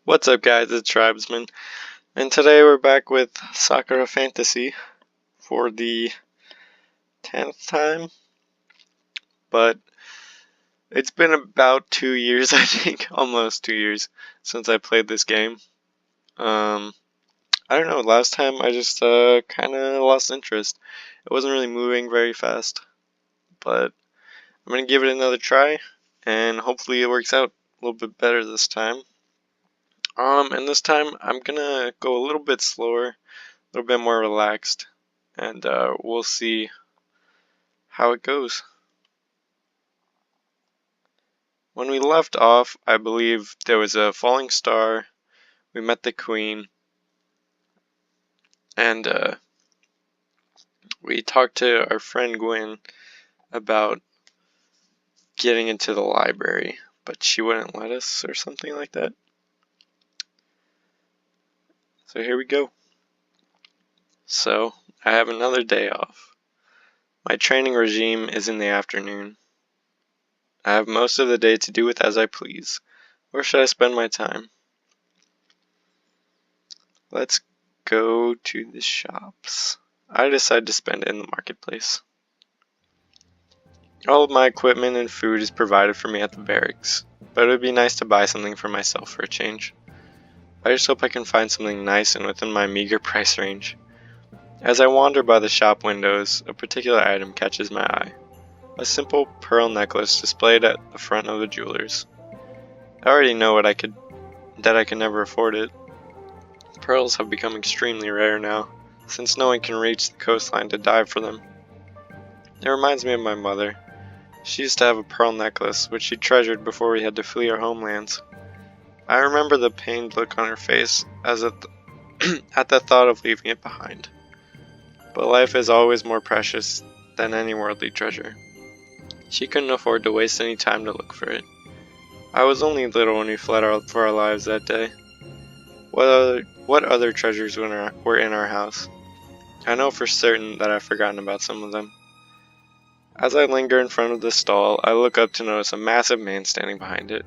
What's up guys, it's Tribesman, and today we're back with Sakura Fantasy for the 10th time, but it's been about 2 years, I think, almost 2 years since I played this game. I don't know, last time I just kinda lost interest. It wasn't really moving very fast, but I'm gonna give it another try, and hopefully it works out a little bit better this time. And this time I'm gonna go a little bit slower, a little bit more relaxed, and we'll see how it goes. When we left off, I believe there was a falling star, we met the queen, and we talked to our friend Gwen about getting into the library, but she wouldn't let us or something like that. So here we go. So, I have another day off. My training regime is in the afternoon. I have most of the day to do with as I please. Where should I spend my time? Let's go to the shops. I decide to spend it in the marketplace. All of my equipment and food is provided for me at the barracks, but it would be nice to buy something for myself for a change. I just hope I can find something nice and within my meager price range. As I wander by the shop windows, a particular item catches my eye. A simple pearl necklace displayed at the front of a jeweler's. I already know that I can never afford it. Pearls have become extremely rare now, since no one can reach the coastline to dive for them. It reminds me of my mother. She used to have a pearl necklace, which she treasured before we had to flee our homelands. I remember the pained look on her face as at the thought of leaving it behind. But life is always more precious than any worldly treasure. She couldn't afford to waste any time to look for it. I was only little when we fled for our lives that day. What other treasures were in our house? I know for certain that I've forgotten about some of them. As I linger in front of the stall, I look up to notice a massive man standing behind it.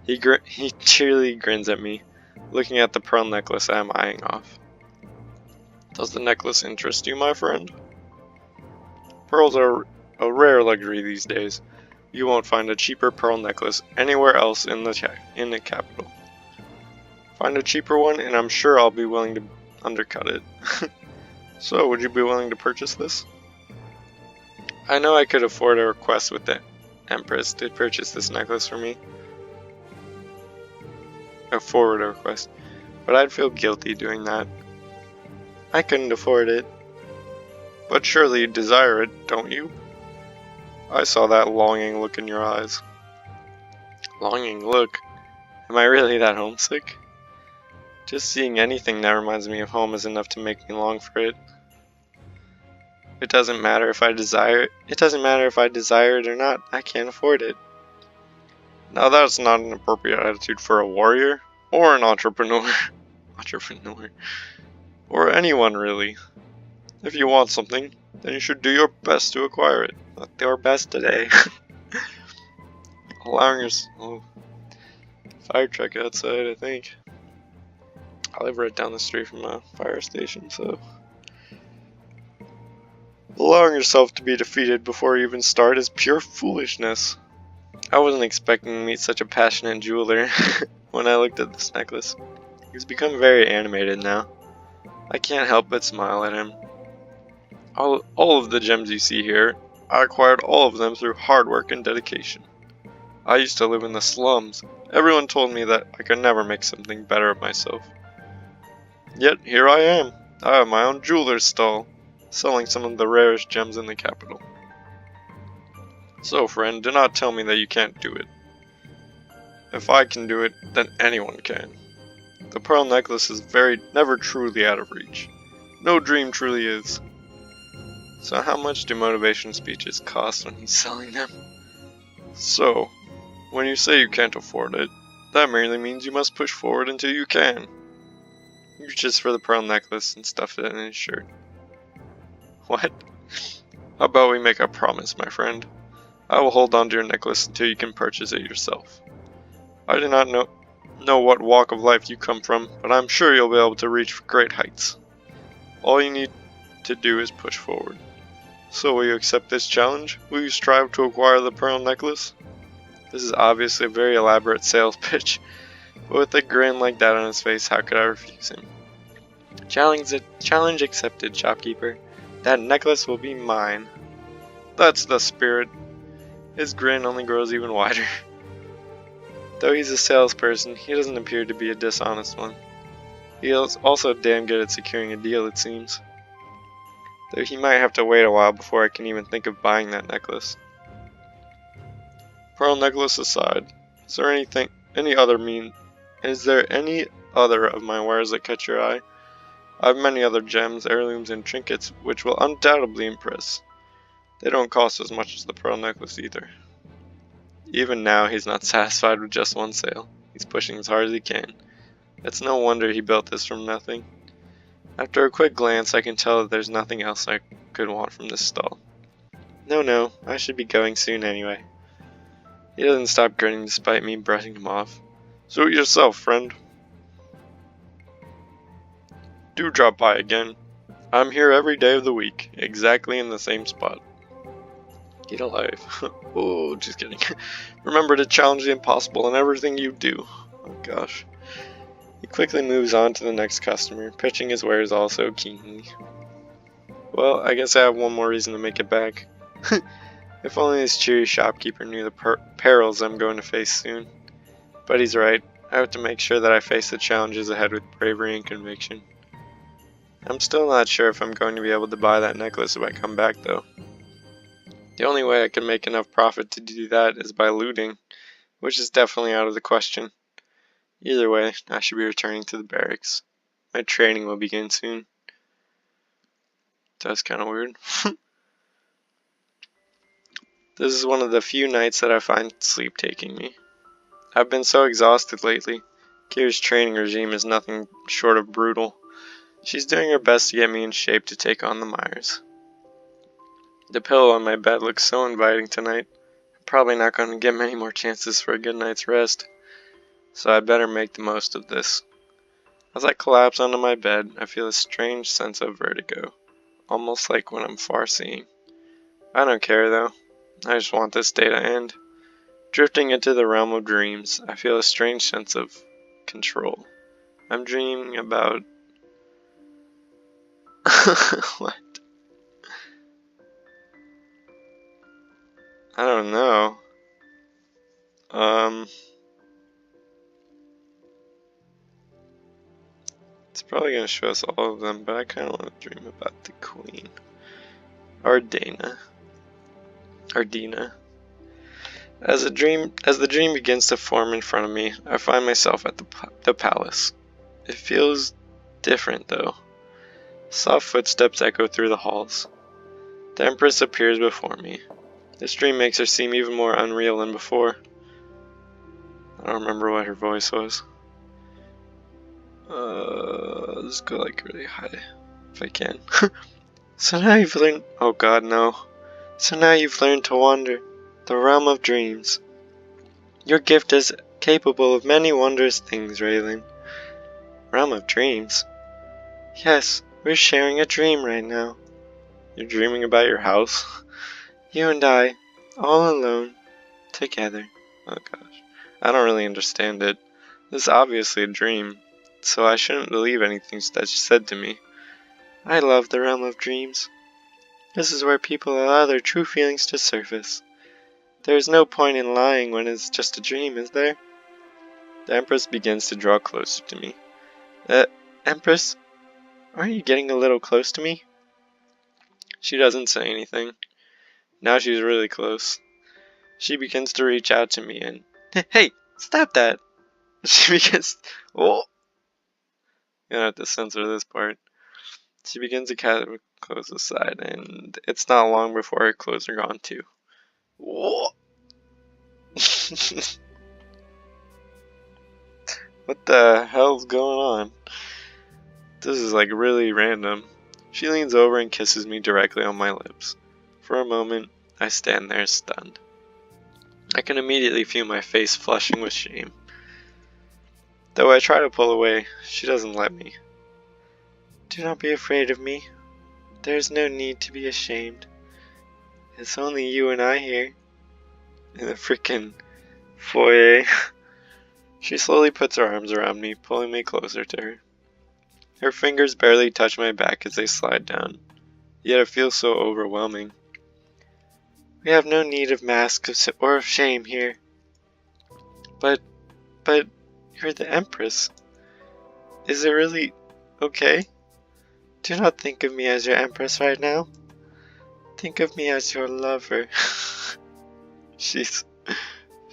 He cheerily grins at me, looking at the pearl necklace I am eyeing off. Does the necklace interest you, my friend? Pearls are a rare luxury these days. You won't find a cheaper pearl necklace anywhere else in the capital. Find a cheaper one, and I'm sure I'll be willing to undercut it. So, would you be willing to purchase this? I know I could afford a request with the Empress to purchase this necklace for me. Forward a request, but I'd feel guilty doing that. I couldn't afford it. But surely you desire it, don't you? I saw that longing look in your eyes. Longing look? Am I really that homesick? Just seeing anything that reminds me of home is enough to make me long for it. It doesn't matter if I desire it. It doesn't matter if I desire it or not. I can't afford it. Now that's not an appropriate attitude for a warrior or an entrepreneur. Or anyone really. If you want something, then you should do your best to acquire it. Not your best today. Allowing yourself fire truck outside, I think. I live right down the street from a fire station, so allowing yourself to be defeated before you even start is pure foolishness. I wasn't expecting to meet such a passionate jeweler when I looked at this necklace. He's become very animated now. I can't help but smile at him. All of the gems you see here, I acquired all of them through hard work and dedication. I used to live in the slums. Everyone told me that I could never make something better of myself. Yet here I am. I have my own jeweler's stall, selling some of the rarest gems in the capital. So friend, do not tell me that you can't do it. If I can do it, then anyone can. The pearl necklace is never truly out of reach. No dream truly is. So how much do motivation speeches cost when he's selling them? So, when you say you can't afford it, that merely means you must push forward until you can. He reaches for the pearl necklace and stuffs it in his shirt. What? How about we make a promise, my friend? I will hold on to your necklace until you can purchase it yourself. I do not know know what walk of life you come from, but I'm sure you'll be able to reach great heights. All you need to do is push forward. So will you accept this challenge? Will you strive to acquire the pearl necklace? This is obviously a very elaborate sales pitch, but with a grin like that on his face, how could I refuse him? Challenge accepted, shopkeeper. That necklace will be mine. That's the spirit. His grin only grows even wider. Though he's a salesperson, he doesn't appear to be a dishonest one. He is also damn good at securing a deal, it seems. Though he might have to wait a while before I can even think of buying that necklace. Pearl necklace aside, is there any other of my wares that catch your eye? I have many other gems, heirlooms, and trinkets which will undoubtedly impress. They don't cost as much as the pearl necklace either. Even now, he's not satisfied with just one sale. He's pushing as hard as he can. It's no wonder he built this from nothing. After a quick glance, I can tell that there's nothing else I could want from this stall. No, I should be going soon anyway. He doesn't stop grinning despite me brushing him off. Suit yourself, friend. Do drop by again. I'm here every day of the week, exactly in the same spot. Get a life. Oh, just kidding. Remember to challenge the impossible in everything you do. Oh gosh. He quickly moves on to the next customer, pitching his wares also keenly. Well, I guess I have one more reason to make it back. If only this cheery shopkeeper knew the perils I'm going to face soon. But he's right. I have to make sure that I face the challenges ahead with bravery and conviction. I'm still not sure if I'm going to be able to buy that necklace if I come back though. The only way I can make enough profit to do that is by looting, which is definitely out of the question. Either way, I should be returning to the barracks. My training will begin soon. That's kind of weird. This is one of the few nights that I find sleep taking me. I've been so exhausted lately. Kira's training regime is nothing short of brutal. She's doing her best to get me in shape to take on the Mires. The pillow on my bed looks so inviting tonight. I'm probably not going to get many more chances for a good night's rest, so I'd better make the most of this. As I collapse onto my bed, I feel a strange sense of vertigo, almost like when I'm farseeing. I don't care though. I just want this day to end. Drifting into the realm of dreams, I feel a strange sense of control. I'm dreaming about... What? I don't know. It's probably going to show us all of them, but I kind of want to dream about the queen. Ardina. As the dream begins to form in front of me, I find myself at the palace. It feels different though. Soft footsteps echo through the halls. The Empress appears before me. This dream makes her seem even more unreal than before. I don't remember what her voice was. Let's go like really high, if I can. So now you've learned... Oh god, no. So now you've learned to wander the realm of dreams. Your gift is capable of many wondrous things, Raylan. Realm of dreams? Yes, we're sharing a dream right now. You're dreaming about your house? You and I, all alone, together. Oh gosh, I don't really understand it. This is obviously a dream, so I shouldn't believe anything that's said to me. I love the realm of dreams. This is where people allow their true feelings to surface. There is no point in lying when it's just a dream, is there? The Empress begins to draw closer to me. Empress? Aren't you getting a little close to me? She doesn't say anything. Now she's really close. She begins to reach out to me and... Hey! Stop that! She begins... Oh! I'm gonna have to censor this part. She begins to cast her clothes aside, and it's not long before her clothes are gone too. Whoa! What the hell's going on? This is like really random. She leans over and kisses me directly on my lips. For a moment, I stand there stunned. I can immediately feel my face flushing with shame. Though I try to pull away, she doesn't let me. Do not be afraid of me. There is no need to be ashamed. It's only you and I here. In the frickin' foyer. She slowly puts her arms around me, pulling me closer to her. Her fingers barely touch my back as they slide down, yet it feels so overwhelming. We have no need of masks or of shame here. But you're the Empress. Is it really okay? Do not think of me as your Empress right now. Think of me as your lover. She's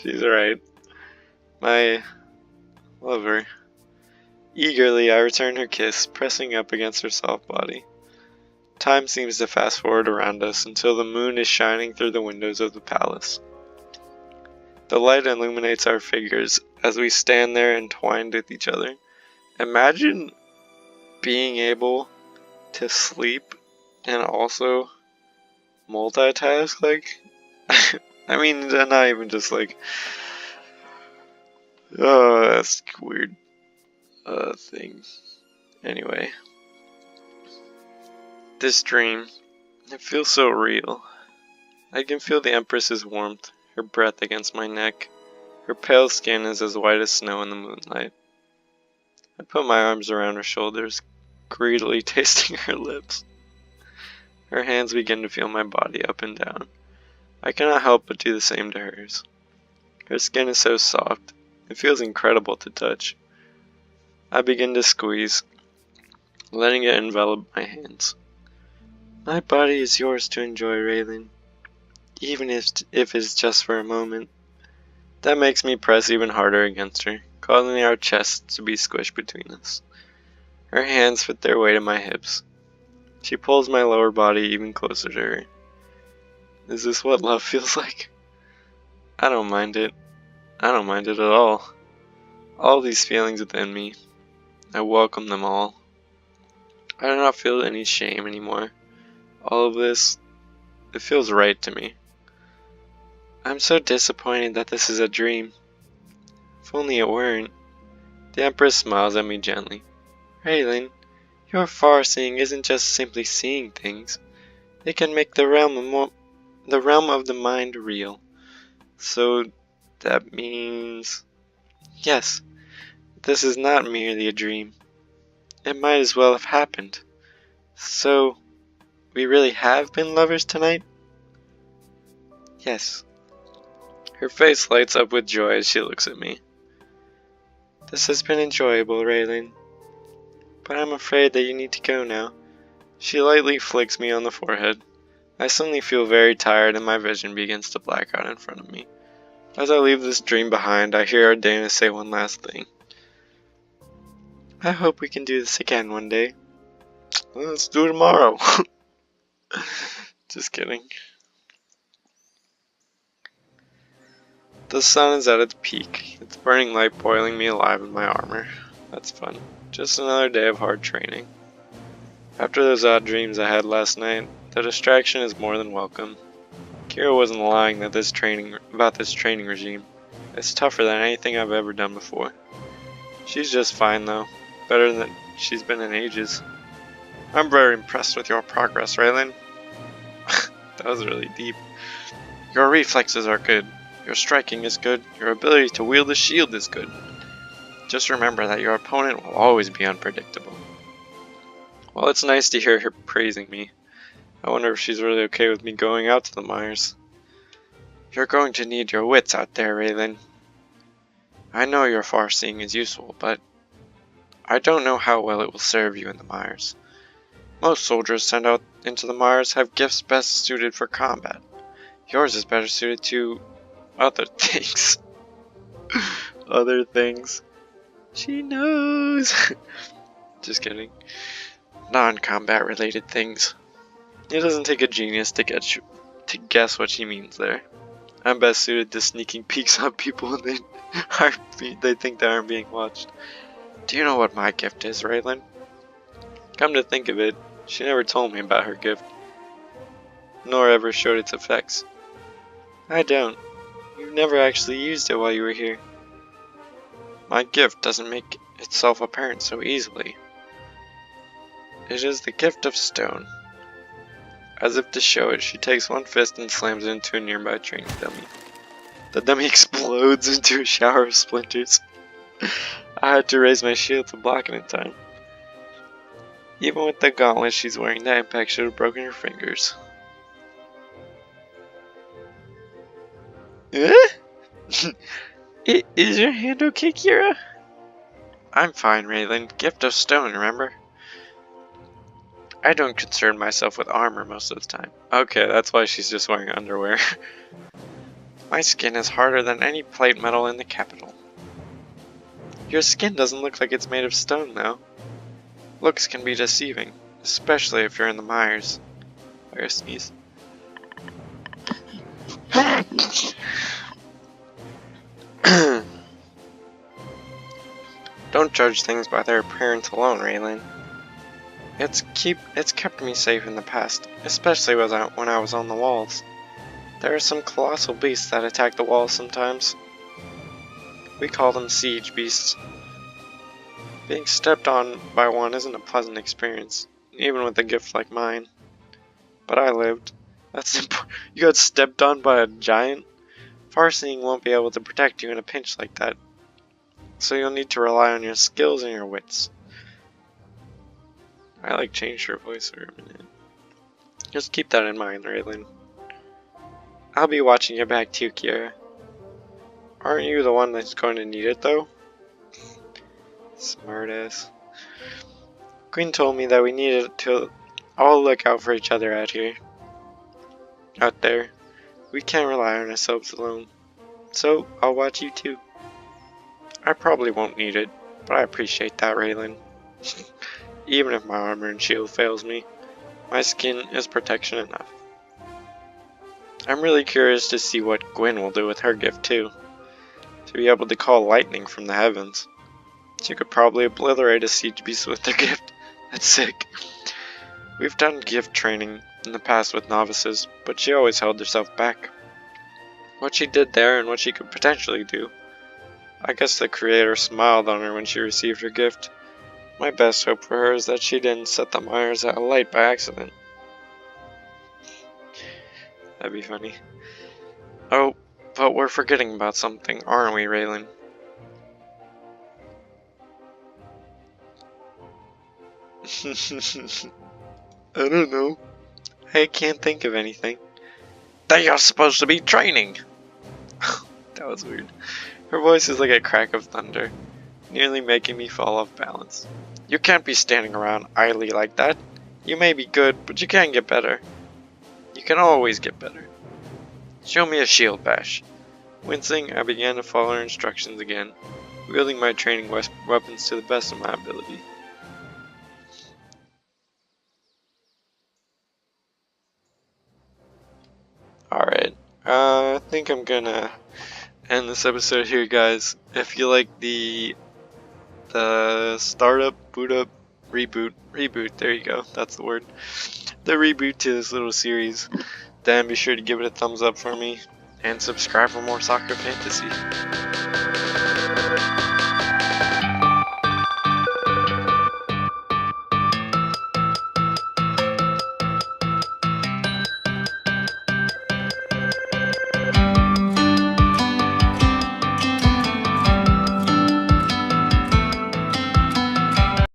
right. My lover. Eagerly, I return her kiss, pressing up against her soft body. Time seems to fast forward around us until the moon is shining through the windows of the palace. The light illuminates our figures as we stand there entwined with each other. Imagine being able to sleep and also multitask, like, I mean, not even just like, oh, that's weird, thing. Anyway, this dream, it feels so real. I can feel the Empress's warmth, her breath against my neck. Her pale skin is as white as snow in the moonlight. I put my arms around her shoulders, greedily tasting her lips. Her hands begin to feel my body up and down. I cannot help but do the same to hers. Her skin is so soft, it feels incredible to touch. I begin to squeeze, letting it envelop my hands. My body is yours to enjoy, Raylan, even if it's just for a moment. That makes me press even harder against her, causing our chests to be squished between us. Her hands fit their weight in my hips. She pulls my lower body even closer to her. Is this what love feels like? I don't mind it. I don't mind it at all. All these feelings within me, I welcome them all. I do not feel any shame anymore. All of this, it feels right to me. I'm so disappointed that this is a dream. If only it weren't. The Empress smiles at me gently. Raylan, your farseeing isn't just simply seeing things. It can make the realm of the mind real. So that means, yes, this is not merely a dream. It might as well have happened. So, we really have been lovers tonight? Yes. Her face lights up with joy as she looks at me. This has been enjoyable, Raylan. But I'm afraid that you need to go now. She lightly flicks me on the forehead. I suddenly feel very tired and my vision begins to black out in front of me. As I leave this dream behind, I hear Ardana say one last thing. I hope we can do this again one day. Let's do it tomorrow. Just kidding. The sun is at its peak, its burning light boiling me alive in my armor. That's fun. Just another day of hard training. After those odd dreams I had last night, the distraction is more than welcome. Kira wasn't lying about this training regime. It's tougher than anything I've ever done before. She's just fine though, better than she's been in ages. I'm very impressed with your progress, Raylan. That was really deep. Your reflexes are good. Your striking is good. Your ability to wield a shield is good. Just remember that your opponent will always be unpredictable. Well, it's nice to hear her praising me. I wonder if she's really okay with me going out to the Mires. You're going to need your wits out there, Raylan. I know your farseeing is useful, but I don't know how well it will serve you in the Mires. Most soldiers sent out into the Mires have gifts best suited for combat. Yours is better suited to other things. Other things. She knows. Just kidding. Non-combat related things. It doesn't take a genius to guess what she means there. I'm best suited to sneaking peeks on people when they think they aren't being watched. Do you know what my gift is, Raylan? Come to think of it, she never told me about her gift, nor ever showed its effects. I don't. You've never actually used it while you were here. My gift doesn't make itself apparent so easily. It is the gift of stone. As if to show it, she takes one fist and slams it into a nearby training dummy. The dummy explodes into a shower of splinters. I had to raise my shield to block it in time. Even with the gauntlet she's wearing, that impact should have broken her fingers. Is your hand okay, Kira? I'm fine, Raylan. Gift of stone, remember? I don't concern myself with armor most of the time. Okay, that's why she's just wearing underwear. My skin is harder than any plate metal in the capital. Your skin doesn't look like it's made of stone, though. Looks can be deceiving, especially if you're in the Mires. I gotta sneeze. Don't judge things by their appearance alone, Raylan. It's kept me safe in the past, especially when I was on the walls. There are some colossal beasts that attack the walls sometimes. We call them siege beasts. Being stepped on by one isn't a pleasant experience, even with a gift like mine. But I lived. You got stepped on by a giant? Farseeing won't be able to protect you in a pinch like that. So you'll need to rely on your skills and your wits. I changed her voice for a minute. Just keep that in mind, Raylan. I'll be watching your back too, Kira. Aren't you the one that's going to need it though? Smartass. Queen told me that we needed to all look out for each other out there. We can't rely on ourselves alone. So, I'll watch you too. I probably won't need it, but I appreciate that, Raylan. Even if my armor and shield fails me, my skin is protection enough. I'm really curious to see what Gwen will do with her gift too. To be able to call lightning from the heavens. She could probably obliterate a siege beast with her gift. That's sick. We've done gift training in the past with novices, but she always held herself back. What she did there and what she could potentially do. I guess the creator smiled on her when she received her gift. My best hope for her is that she didn't set the Mires out of light by accident. That'd be funny. Oh, but we're forgetting about something, aren't we, Raylan? I don't know. I can't think of anything. They are supposed to be training! That was weird. Her voice is like a crack of thunder, nearly making me fall off balance. You can't be standing around idly like that. You may be good, but you can get better. You can always get better. Show me a shield bash. Wincing, I began to follow her instructions again, wielding my training weapons to the best of my ability. Alright, I think I'm gonna end this episode here, guys. If you like the startup, boot up, reboot, there you go, that's the word. The reboot to this little series, then be sure to give it a thumbs up for me, and subscribe for more Sakura Fantasy.